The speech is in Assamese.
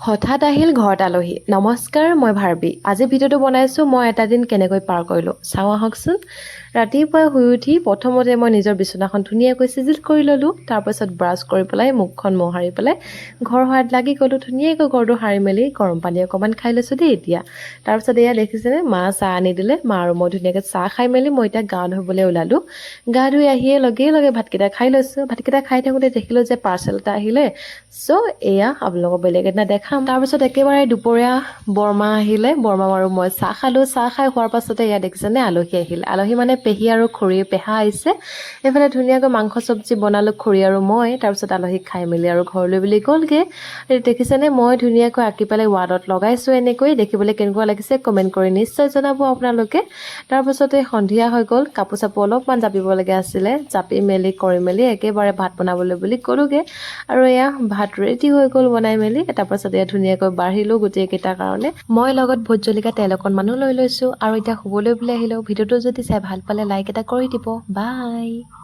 হঠাৎ আহিল ঘৰত আলহী। নমস্কাৰ, মই ভাৰ্বি। আজি ভিডিঅ'টো বনাইছোঁ মই এটা দিন কেনেকৈ পাৰ কৰিলোঁ চাওঁ আহকচোন। ৰাতিপুৱাই শুই উঠি প্ৰথমতে মই নিজৰ বিচনাখন ধুনীয়াকৈ চিজিল কৰি ল'লোঁ। তাৰপাছত ব্ৰাছ কৰি পেলাই মুখখন মোহাৰি পেলাই ঘৰ সৰাত লাগি গ'লোঁ। ধুনীয়াকৈ ঘৰটো সাৰি মেলি গৰম পানী অকণমান খাই লৈছোঁ দেই এতিয়া। তাৰপিছত এয়া দেখিছেনে, মা চাহ আনি দিলে। মা আৰু মই ধুনীয়াকৈ চাহ খাই মেলি মই এতিয়া গা ধুবলৈ ওলালোঁ। গা ধুই আহিয়ে লগে ভাতকেইটা খাই লৈছোঁ। ভাতকেইটা খাই থাকোঁতে দেখিলোঁ যে পাৰ্চেল এটা আহিলে। চ' এয়া আপোনালোকক বেলেগ এদিনা দেখাম। তাৰপিছত একেবাৰে দুপৰীয়া বৰমা আহিলে। বৰমা আৰু মই চাহ খালোঁ। চাহ খাই হোৱাৰ পাছতে এয়া দেখিছেনে আলহী আহিল। আলহী মানে পেহী আৰু খুৰীৰ পেহা আহিছে। এইফালে ধুনীয়াকৈ মাংস চব্জি বনালোঁ খুৰী আৰু মই। তাৰপিছত আলহীক খাই মেলি আৰু ঘৰলৈ বুলি গ'লগৈ। দেখিছেনে, মই ধুনীয়াকৈ আঁকি পেলাই ৱালত লগাইছোঁ। এনেকৈ দেখিবলৈ কেনেকুৱা লাগিছে কমেণ্ট কৰি নিশ্চয় জনাব আপোনালোকে। তাৰপাছতে সন্ধিয়া হৈ গ'ল। কাপোৰ চাপোৰ অলপমান জাপিবলগীয়া আছিলে। জাপি মেলি কৰি মেলি একেবাৰে ভাত বনাবলৈ বুলি গ'লোগৈ। আৰু এয়া ভাত ৰেডি হৈ গ'ল বনাই মেলি। তাৰপাছত এয়া ধুনীয়াকৈ বাঢ়িলোঁ গোটেইকেইটাৰ কাৰণে। মই লগত ভোট জলকীয়া তেল অকণমানো লৈ লৈছোঁ। আৰু এতিয়া শুবলৈ বুলি আহিলোঁ। ভিডিঅ'টো যদি চাই ভাল পালে লাইক এটা কৰি দিব। বাই।